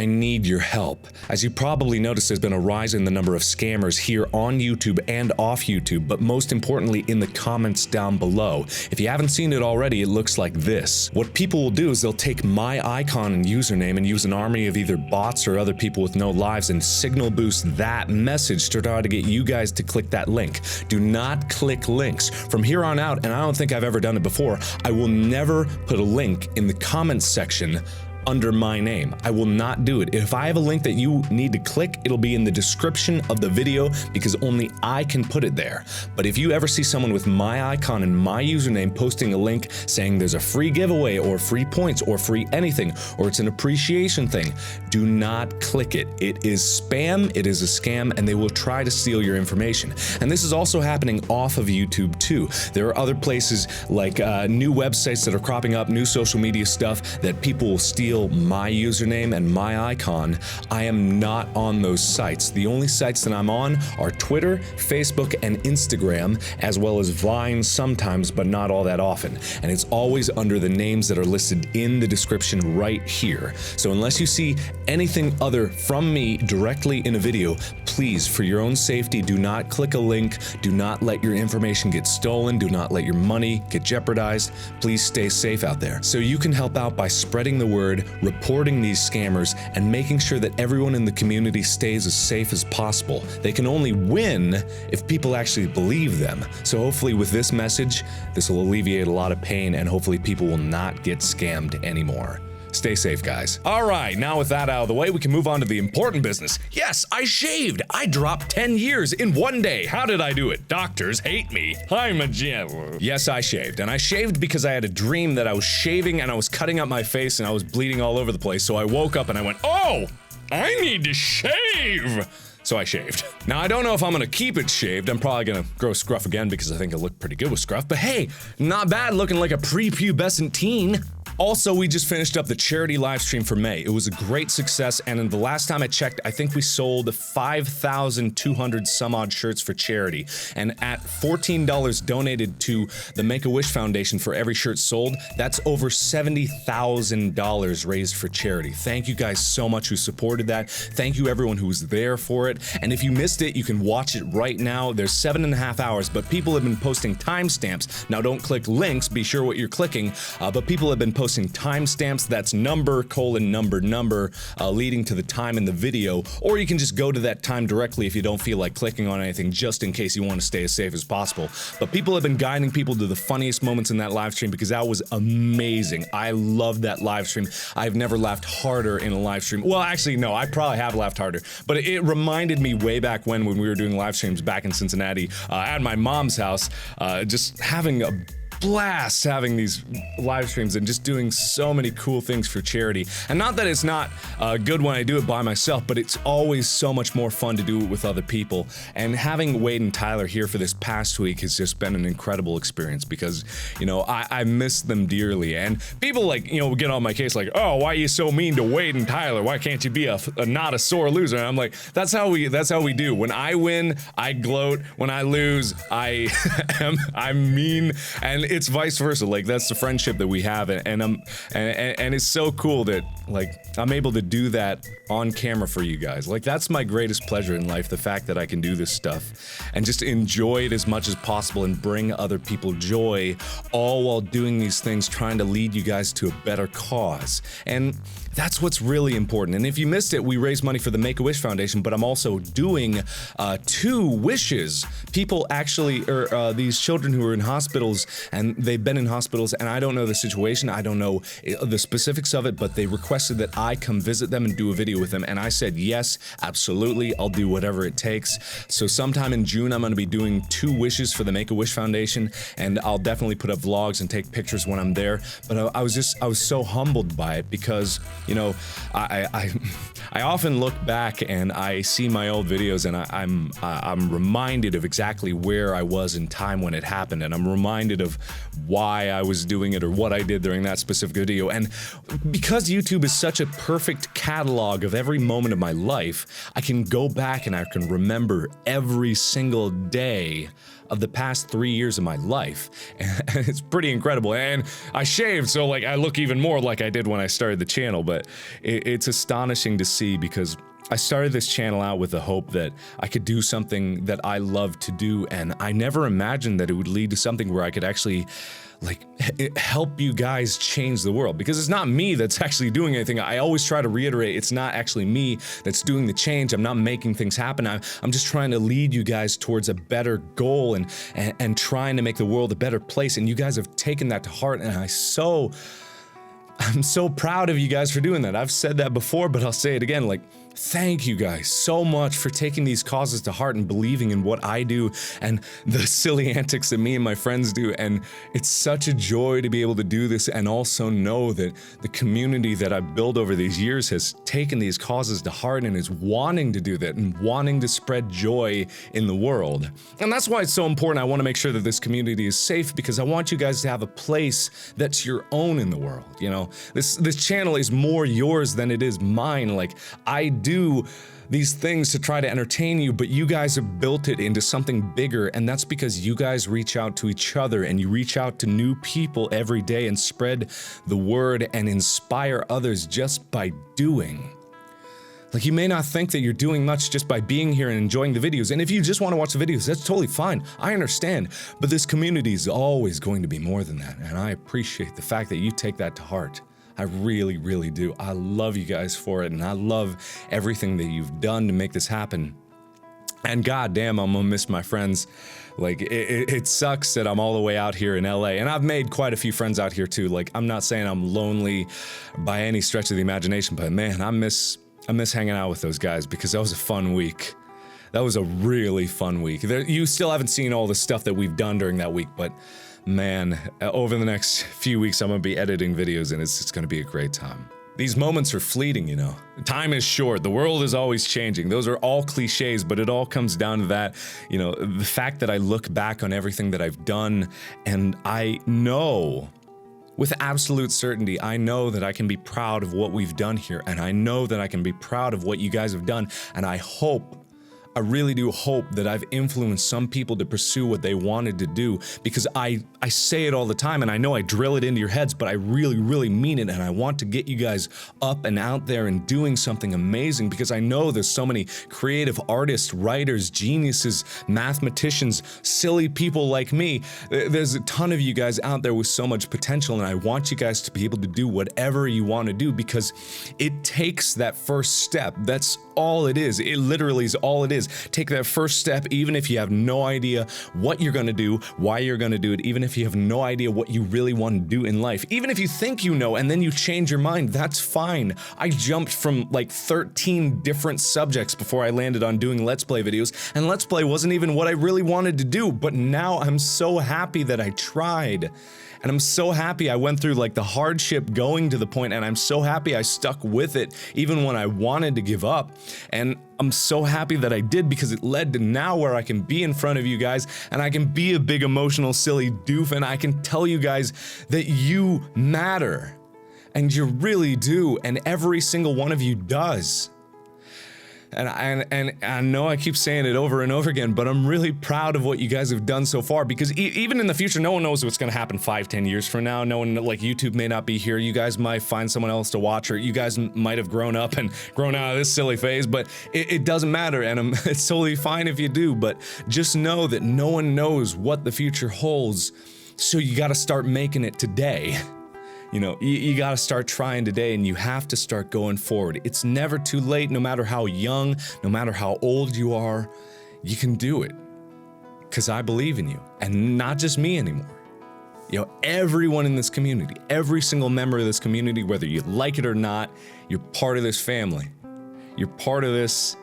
I need your help. As you probably noticed, there's been a rise in the number of scammers here on YouTube and off YouTube, but most importantly in the comments down below. If you haven't seen it already, it looks like this. What people will do is they'll take my icon and username and use an army of either bots or other people with no lives and signal boost that message to try to get you guys to click that link. Do not click links. From here on out, and I don't think I've ever done it before, I will never put a link in the comments section under my name. I will not do it. If I have a link that you need to click, it'll be in the description of the video because only I can put it there. But if you ever see someone with my icon and my username posting a link saying there's a free giveaway or free points or free anything, or it's an appreciation thing, do not click it. It is spam, it is a scam, and they will try to steal your information. And this is also happening off of YouTube too. There are other places like new websites that are cropping up, new social media stuff that people will steal my username and my icon. I am not on those sites. The only sites that I'm on are Twitter, Facebook, and Instagram, as well as Vine sometimes, but not all that often. And it's always under the names that are listed in the description right here. So unless you see anything other from me directly in a video, please, for your own safety, do not click a link. Do not let your information get stolen. Do not let your money get jeopardized. Please stay safe out there. So you can help out by spreading the word, reporting these scammers, and making sure that everyone in the community stays as safe as possible. They can only win if people actually believe them. So hopefully with this message, this will alleviate a lot of pain and hopefully people will not get scammed anymore. Stay safe, guys. All right, now with that out of the way, we can move on to the important business. Yes, I shaved. I dropped 10 years in one day. How did I do it? Doctors hate me. I'm a gem. Yes, I shaved. And I shaved because I had a dream that I was shaving and I was cutting up my face and I was bleeding all over the place. So I woke up and I went, oh, I need to shave. So I shaved. Now, I don't know if I'm gonna keep it shaved. I'm probably gonna grow scruff again because I think it looked pretty good with scruff. But hey, not bad looking like a prepubescent teen. Also, we just finished up the charity live stream for May. It was a great success, and in the last time I checked, I think we sold 5,200 some odd shirts for charity. And at $14 donated to the Make-A-Wish Foundation for every shirt sold, that's over $70,000 raised for charity. Thank you guys so much who supported that. Thank you everyone who was there for it. And if you missed it, you can watch it right now. There's 7.5 hours, but people have been posting timestamps. Now don't click links, be sure what you're clicking, but people have been posting timestamps. That's number, leading to the time in the video, or you can just go to that time directly if you don't feel like clicking on anything, just in case you want to stay as safe as possible. But people have been guiding people to the funniest moments in that live stream because that was amazing. I loved that live stream. I've never laughed harder in a live stream. Well, actually, no, I probably have laughed harder, but it reminded me way back when we were doing live streams back in Cincinnati at my mom's house, just having a blast having these live streams and just doing so many cool things for charity. And not that it's not good when I do it by myself, but it's always so much more fun to do it with other people. And having Wade and Tyler here for this past week has just been an incredible experience because, you know, I miss them dearly. And people like, you know, get on my case like, oh, why are you so mean to Wade and Tyler? Why can't you be a not a sore loser? And I'm like, that's how we do. When I win, I gloat. When I lose, I'm mean. And it's vice versa. Like, that's the friendship that we have, and it's so cool that like I'm able to do that on camera for you guys. Like, that's my greatest pleasure in life, the fact that I can do this stuff and just enjoy it as much as possible and bring other people joy, all while doing these things, trying to lead you guys to a better cause. And that's what's really important. And if you missed it, we raised money for the Make-A-Wish Foundation, but I'm also doing 2 wishes. People actually, these children who are in hospitals, and they've been in hospitals, and I don't know the situation, I don't know the specifics of it, but they requested that I come visit them and do a video with them, and I said, yes, absolutely, I'll do whatever it takes. So sometime in June, I'm gonna be doing 2 wishes for the Make-A-Wish Foundation, and I'll definitely put up vlogs and take pictures when I'm there. But I was so humbled by it because, you know, I I often look back and I see my old videos, and I'm reminded of exactly where I was in time when it happened, and I'm reminded of why I was doing it or what I did during that specific video. And because YouTube is such a perfect catalog of every moment of my life, I can go back and I can remember every single day of the past 3 years of my life, and it's pretty incredible. And I shaved, so like I look even more like I did when I started the channel, but it's astonishing to see, because I started this channel out with the hope that I could do something that I love to do, and I never imagined that it would lead to something where I could actually like help you guys change the world, because it's not me that's actually doing anything. I always try to reiterate, it's not actually me that's doing the change. I'm not making things happen. I'm just trying to lead you guys towards a better goal and trying to make the world a better place. And you guys have taken that to heart, and I'm so proud of you guys for doing that. I've said that before, but I'll say it again. Like, thank you guys so much for taking these causes to heart and believing in what I do and the silly antics that me and my friends do. And it's such a joy to be able to do this, and also know that the community that I've built over these years has taken these causes to heart and is wanting to do that and wanting to spread joy in the world. And that's why it's so important. I want to make sure that this community is safe, because I want you guys to have a place that's your own in the world. You know, this channel is more yours than it is mine. Like, I do these things to try to entertain you, but you guys have built it into something bigger, and that's because you guys reach out to each other and you reach out to new people every day and spread the word and inspire others just by doing. Like, you may not think that you're doing much just by being here and enjoying the videos, and if you just want to watch the videos, that's totally fine. I understand, but this community is always going to be more than that, and I appreciate the fact that you take that to heart. I really, really do. I love you guys for it, and I love everything that you've done to make this happen. And goddamn, I'm gonna miss my friends. Like, it sucks that I'm all the way out here in LA, and I've made quite a few friends out here too. Like, I'm not saying I'm lonely by any stretch of the imagination, but man, I miss hanging out with those guys, because that was a fun week. That was a really fun week. You still haven't seen all the stuff that we've done during that week, but man, over the next few weeks, I'm gonna be editing videos, and it's gonna be a great time. These moments are fleeting, you know. Time is short. The world is always changing. Those are all cliches, but it all comes down to that, you know, the fact that I look back on everything that I've done, and I know, with absolute certainty, I know that I can be proud of what we've done here, and I know that I can be proud of what you guys have done, and I really do hope that I've influenced some people to pursue what they wanted to do, because I say it all the time, and I know I drill it into your heads, but I really, really mean it, and I want to get you guys up and out there and doing something amazing, because I know there's so many creative artists, writers, geniuses, mathematicians, silly people like me. There's a ton of you guys out there with so much potential, and I want you guys to be able to do whatever you want to do, because it takes that first step. That's all it is. It literally is all it is. Take that first step, even if you have no idea what you're gonna do, why you're gonna do it, even if you have no idea what you really want to do in life. Even if you think you know and then you change your mind, that's fine. I jumped from like 13 different subjects before I landed on doing Let's Play videos, and Let's Play wasn't even what I really wanted to do, but now I'm so happy that I tried. And I'm so happy I went through like the hardship going to the point, and I'm so happy I stuck with it even when I wanted to give up. And I'm so happy that I did, because it led to now where I can be in front of you guys and I can be a big emotional silly doof, and I can tell you guys that you matter. And you really do, and every single one of you does. And I know I keep saying it over and over again, but I'm really proud of what you guys have done so far, because even in the future, no one knows what's going to happen 5-10 years from now. No one, like, YouTube may not be here. You guys might find someone else to watch, or you guys might have grown up and grown out of this silly phase, but it doesn't matter, and it's totally fine if you do, but just know that no one knows what the future holds, so you got to start making it today. You know, you gotta start trying today, and you have to start going forward. It's never too late, no matter how young, no matter how old you are, you can do it. Because I believe in you, and not just me anymore. You know, everyone in this community, every single member of this community, whether you like it or not, you're part of this family. You're part of this,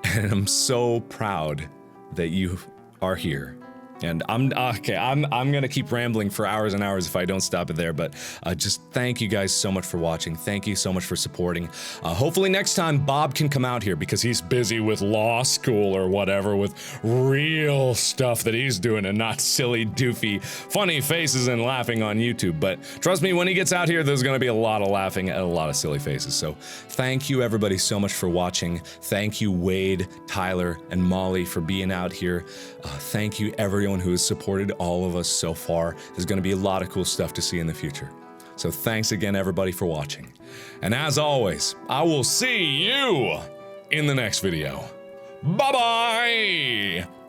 and I'm so proud that you are here. And I'm gonna keep rambling for hours and hours if I don't stop it there, but just thank you guys so much for watching. Thank you so much for supporting. Hopefully next time Bob can come out here because he's busy with law school or whatever, with real stuff that he's doing and not silly, doofy, funny faces and laughing on YouTube. But trust me, when he gets out here, there's gonna be a lot of laughing and a lot of silly faces. So thank you everybody so much for watching. Thank you Wade, Tyler, and Molly for being out here. Thank you everyone who has supported all of us so far. There's going to be a lot of cool stuff to see in the future. So thanks again everybody for watching. And as always, I will see you in the next video. Bye-bye!